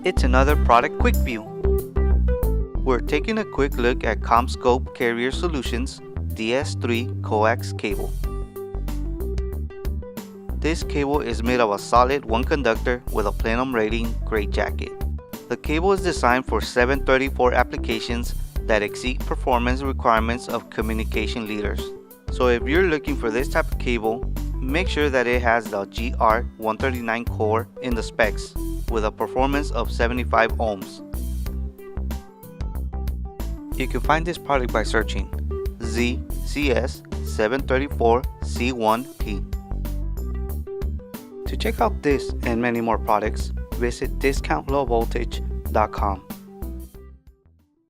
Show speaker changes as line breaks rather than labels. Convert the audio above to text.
It's another product quick view. We're taking a quick look at Commscope Carrier Solutions DS3 Coax cable. This cable is made of a solid 1 conductor with a Plenum rating gray jacket. The cable is designed for 734 applications that exceed performance requirements of communication leaders. So if you're looking for this type of cable, make sure that it has the GR139 core in the specs with a performance of 75 ohms. You can find this product by searching ZCS734C1P. To check out this and many more products, visit discountlowvoltage.com.